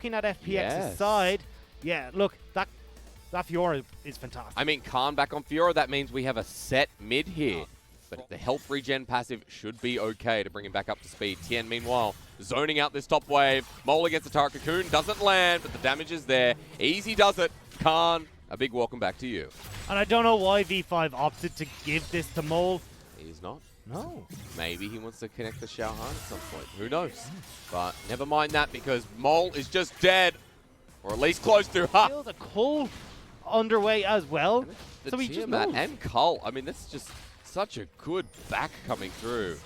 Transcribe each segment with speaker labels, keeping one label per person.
Speaker 1: Looking at FPX's side, yeah, look, that Fiora is fantastic.
Speaker 2: I mean, Khan back on Fiora, that means we have a set mid here. But the health regen passive should be okay to bring him back up to speed. Tien, meanwhile, zoning out this top wave. Mole against the Turret Cocoon, doesn't land, but the damage is there. Easy does it. Khan, a big welcome back to you.
Speaker 1: And I don't know why V5 opted to give this to Mole.
Speaker 2: He's not.
Speaker 1: No.
Speaker 2: Maybe he wants to connect the Xiaohan at some point. Who knows? But never mind that, because Mole is just dead. Or at least close to. Ha!
Speaker 1: Still the Cole underway as well.
Speaker 2: The
Speaker 1: So he just
Speaker 2: Tiamat
Speaker 1: moved.
Speaker 2: and Cull. I mean, that's just such a good back coming through.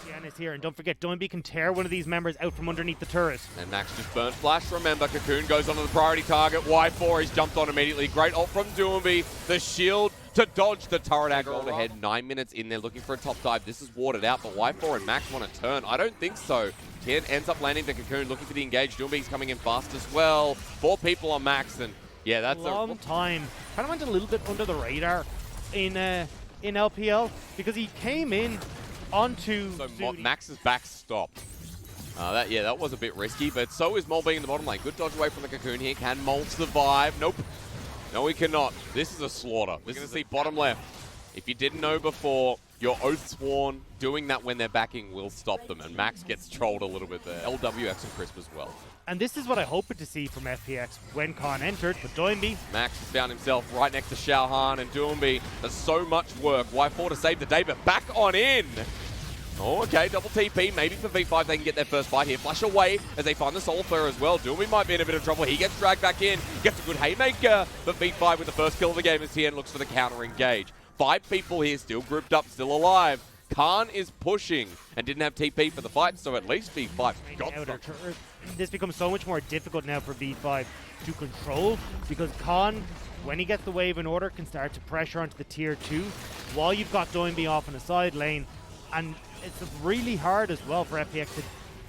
Speaker 1: Tien is here, and don't forget, Doinby can tear one of these members out from underneath the turret.
Speaker 2: And Max just burnt flash. Remember, Cocoon goes onto the priority target. Y4, he's jumped on immediately. Great ult from Doinby. The shield to dodge the turret aggro ahead. 9 minutes in there looking for a top dive. This is watered out, but Y4 and Max want to turn. I don't think so. Tien ends up landing the Cocoon, looking for the engage. Doinby's coming in fast as well. 4 people on Max, and yeah, that's
Speaker 1: a long time. Kind of went a little bit under the radar in LPL because he came in onto
Speaker 2: Max's back stopped. That was a bit risky, but so is Mole being in the bottom lane. Good dodge away from the Cocoon here. Can Mole survive? Nope. No, he cannot. This is a slaughter. We're going to see bottom left. If you didn't know before, your Oathsworn doing that when they're backing will stop them, and Max gets trolled a little bit there. LWX and Crisp as well.
Speaker 1: And this is what I hoped to see from FPX when Khan entered, but Doinby.
Speaker 2: Max has found himself right next to Xiaohan, and Doinby does so much work. Y4 to save the day, but back on in. Oh, okay, double TP. Maybe for V5 they can get their first fight here. Flash away as they find the Soul Flare as well. Doinby might be in a bit of trouble. He gets dragged back in, gets a good haymaker, but V5 with the first kill of the game as Tien looks for the counter engage. 5 people here still grouped up, still alive. Khan is pushing and didn't have TP for the fight, so at least V5 got some.
Speaker 1: This becomes so much more difficult now for V5 to control because Khan, when he gets the wave in order, can start to pressure onto the tier 2 while you've got Doinby off in the side lane. And it's really hard as well for FPX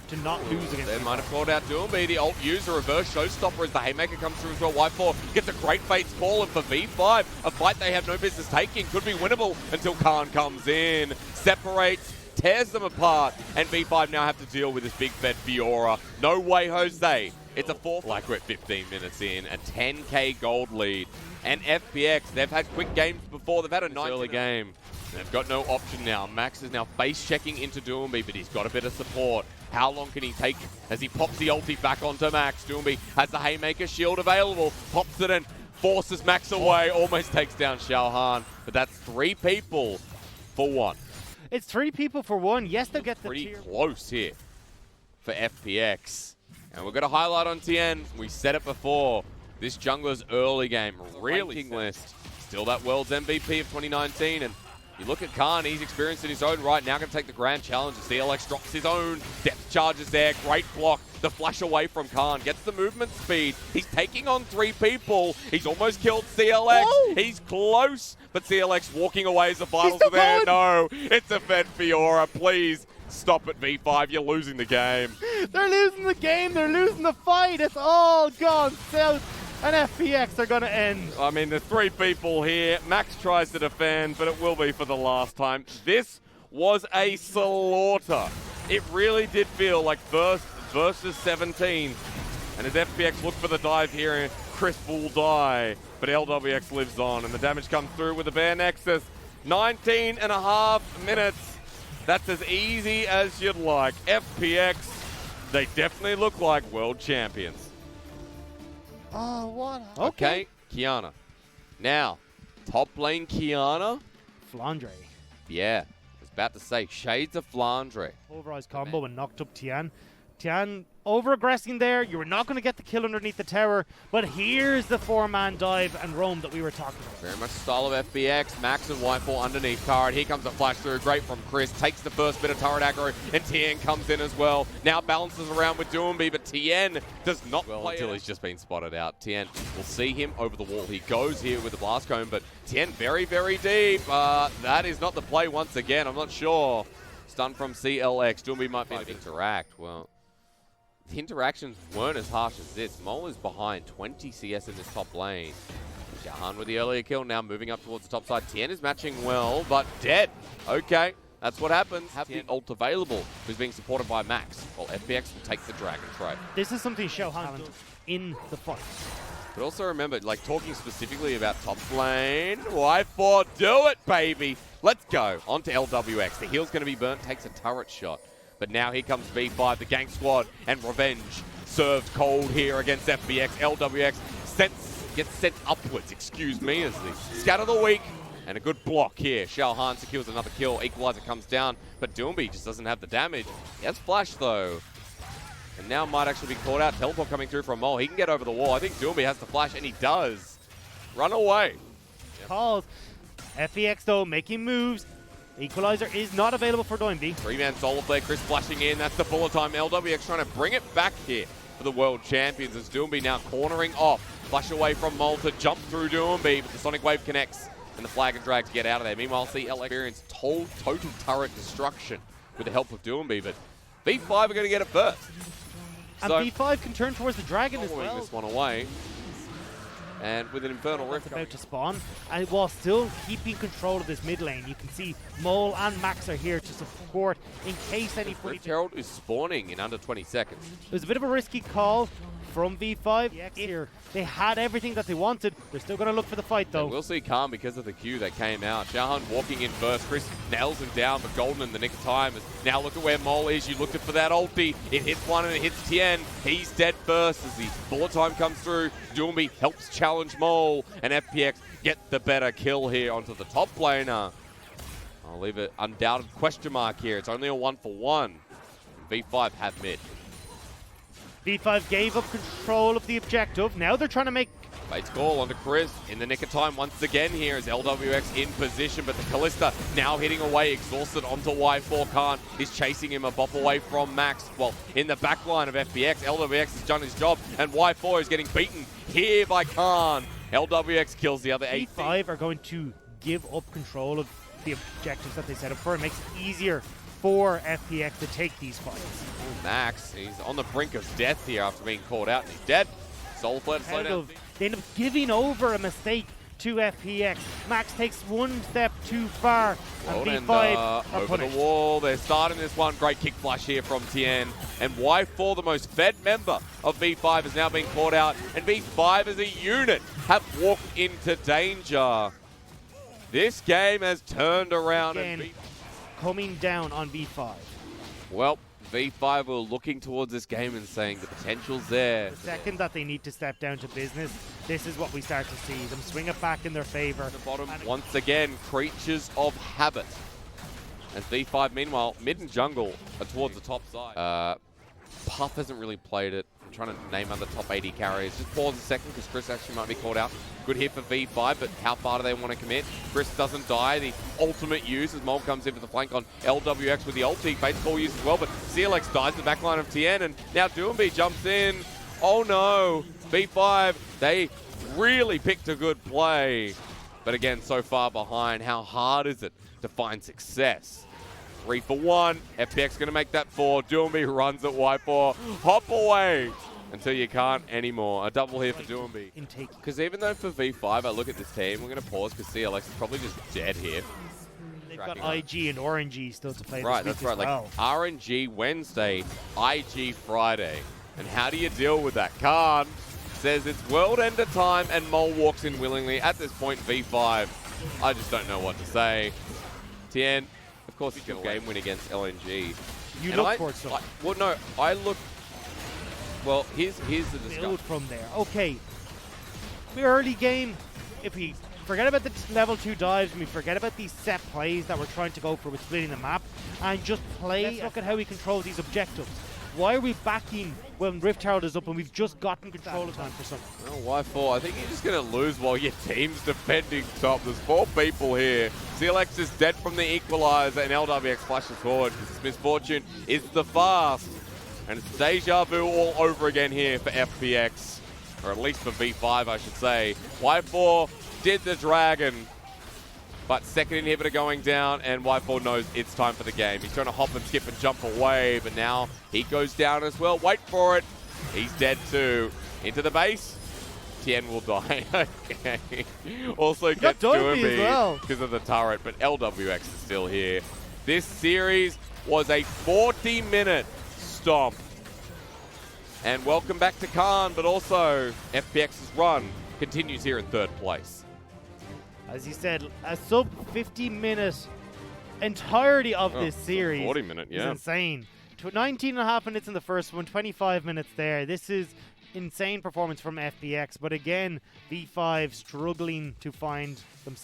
Speaker 1: to not lose against
Speaker 2: They
Speaker 1: V5.
Speaker 2: might have called out Doinby. The ult user reverse showstopper as the haymaker comes through as well. Y4 gets a great fates call, and for V5, a fight they have no business taking. Could be winnable until Khan comes in, separates, tears them apart, and V5 now have to deal with this big fed Fiora. No way, Jose. It's a 4th, like we're 15 minutes in, a 10k gold lead. And FPX, they've had quick games before. They've had a nice early game. They've got no option now. Max is now face checking into Doinby, but he's got a bit of support. How long can he take as he pops the ulti back onto Max? Doinby has the haymaker shield available, pops it in, forces Max away, almost takes down Xiaohan. But that's 3 people for 1.
Speaker 1: It's 3 people for 1. Yes, they'll get the
Speaker 2: pretty
Speaker 1: tier.
Speaker 2: Close here for FPX. And we're going to highlight on Tien. We said it before. This jungler's early game, really ranking list. Still that world's MVP of 2019. And you look at Khan, he's experienced in his own right. Now going to take the grand challenge. CLX drops his own. Depth charges there. Great block. The flash away from Khan. Gets the movement speed. He's taking on 3 people. He's almost killed CLX.
Speaker 1: Whoa.
Speaker 2: He's close. But CLX walking away as the finals are there. No, it's a fed Fiora. Please stop it, V5. You're losing the game.
Speaker 1: They're losing the game. They're losing the fight. It's all gone south. And FPX are going to end.
Speaker 2: I mean, there's 3 people here. Max tries to defend, but it will be for the last time. This was a slaughter. It really did feel like first versus 17. And as FPX look for the dive here, Chris will die. But LWX lives on, and the damage comes through with the Bear Nexus. 19.5 minutes. That's as easy as you'd like. FPX, they definitely look like world champions.
Speaker 1: Oh, what?
Speaker 2: Okay, Kiana. Now, top lane Kiana.
Speaker 1: Flandre.
Speaker 2: Yeah, I was about to say, shades of Flandre.
Speaker 1: Overeyes combo and knocked up Tien. Tien over-aggressing there. You were not going to get the kill underneath the tower, but here's the 4-man dive and roam that we were talking about.
Speaker 2: Very much style of FPX. Max and Y4 underneath turret. Here comes a flash through. Great from Chris. Takes the first bit of turret aggro, and Tien comes in as well. Now balances around with Doinby, but Tien does not play until he's just been spotted out. Tien will see him over the wall. He goes here with the blast cone, but Tien very, very deep. That is not the play once again. I'm not sure. Stun from CLX. Doinby might be able to interact. Well, the interactions weren't as harsh as this. Mole is behind 20 CS in this top lane. Xiaohan with the earlier kill, now moving up towards the top side. Tien is matching well, but dead. Okay, That's what happens. Have the ult available, who's being supported by Max. Well, FPX will take the Dragon Trade.
Speaker 1: This is something Xiaohan in the fight.
Speaker 2: But also remember, like talking specifically about top lane, Y4, do it, baby. Let's go. On to LWX. The heal's going to be burnt, takes a turret shot. But now here comes V5, the gang squad, and Revenge served cold here against FPX. LWX gets sent upwards, excuse me, as the scatter the weak. And a good block here. Xiaohan secures another kill. Equalizer comes down, but Doomby just doesn't have the damage. He has flash though. And now might actually be caught out. Teleport coming through from Mole. He can get over the wall. I think Doomby has the flash, and he does. Run away.
Speaker 1: Calls. FPX though making moves. Equalizer is not available for Doomby.
Speaker 2: Three-man solo play. Chris flashing in. That's the bullet time. LWX trying to bring it back here for the world champions as Doomby now cornering off. Flash away from Mole to jump through Doomby, but the Sonic Wave connects. And the flag and drag to get out of there. Meanwhile, CL experience total turret destruction with the help of Doomby, but V5 are going to get it first.
Speaker 1: And
Speaker 2: so,
Speaker 1: V5 can turn towards the Dragon as well.
Speaker 2: This one away. And with an Infernal Rift
Speaker 1: about to spawn, and while still keeping control of this mid lane, you can see Mole and Max are here to support in case anybody...
Speaker 2: Rift Herald is spawning in under 20 seconds.
Speaker 1: It was a bit of a risky call from V5 here. They had everything that they wanted. They're still going to look for the fight though.
Speaker 2: And we'll see Calm because of the Q that came out. Xiaohan walking in first. Chris nails him down, but Golden in the nick of time. Now look at where Mole is. You looked for that ulti. It hits one and it hits Tien. He's dead first as the bullet time comes through. Doomby helps challenge Mole, and FPX get the better kill here onto the top laner. I'll leave it undoubted question mark here. It's only a 1-for-1. V5 have mid.
Speaker 1: V5 gave up control of the objective. Now they're trying to make...
Speaker 2: Bates call onto Chris in the nick of time once again here as LWX in position, but the Kalista now hitting away, exhausted onto Y4. Khan is chasing him a bop away from Max. Well, in the back line of FPX, LWX has done his job, and Y4 is getting beaten here by Khan. LWX kills the other 8.
Speaker 1: V5 are going to give up control of the objectives that they set up for. It makes it easier for FPX to take these fights.
Speaker 2: Max, he's on the brink of death here after being caught out, and he's dead. Soul Flare slow down.
Speaker 1: They end up giving over a mistake to FPX. Max takes one step too far, and V5 are
Speaker 2: over
Speaker 1: punished.
Speaker 2: the wall. They're starting this one. Great kick flash here from Tien. And Y4, the most fed member of V5, is now being caught out. And V5 as a unit have walked into danger. This game has turned around.
Speaker 1: Again, coming down on V5.
Speaker 2: Well, V5 were looking towards this game and saying the potential's there.
Speaker 1: The second that they need to step down to business, this is what we start to see. Them swing it back in their favor.
Speaker 2: At the bottom, once again, creatures of habit. As V5, meanwhile, mid and jungle are towards the top side. Puff hasn't really played it. I'm trying to name other top 80 carriers. Just pause a second because Chris actually might be called out. Good hit for V5, but how far do they want to commit? Chris doesn't die. The ultimate use as Mole comes in for the flank on LWX with the ulti. Bates call used as well, but CLX dies in the back line of Tien, and now Doomby jumps in. Oh no, V5, they really picked a good play. But again, so far behind, how hard is it to find success? 3-for-1, FPX gonna make that 4. Doomby runs at Y4. Hop away until you can't anymore. A double here for Doomby. Because even though for V5, I look at this team, we're gonna pause because CLX is probably just dead here.
Speaker 1: They've got IG and RNG still to play
Speaker 2: Right,
Speaker 1: this week
Speaker 2: that's right.
Speaker 1: as well.
Speaker 2: Like RNG Wednesday, IG Friday. And how do you deal with that? Khan says it's world ender time and Mole walks in willingly. At this point, V5, I just don't know what to say. Tien, of course, it's your game win against LNG.
Speaker 1: You look for it, so.
Speaker 2: Well, no, I look... Well, here's the discussion.
Speaker 1: Build from there. Okay, the early game, if we forget about the level 2 dives and we forget about these set plays that we're trying to go for with splitting the map and just play, let's look at how we control these objectives. Why are we backing when Rift Herald is up and we've just gotten control of time for something?
Speaker 2: Well, Y4, I think you're just going to lose while your team's defending top. There's 4 people here. CLX is dead from the equalizer and LWX flashes forward because this misfortune is the fast. And it's deja vu all over again here for FPX. Or at least for V5, I should say. Y4 did the dragon. But second inhibitor going down, and Y4 knows it's time for the game. He's trying to hop and skip and jump away, but now he goes down as well. Wait for it. He's dead too. Into the base. Tien will die. Okay. Also gets Doomby because of the turret, but LWX is still here. This series was a 40-minute stomp. And welcome back to Khan, but also FPX's run continues here in 3rd place.
Speaker 1: As you said, a sub 50-minute entirety of this series
Speaker 2: 40-minute, yeah.
Speaker 1: is insane. 19.5 minutes in the first one, 25 minutes there. This is insane performance from FPX, but again, V5 struggling to find themselves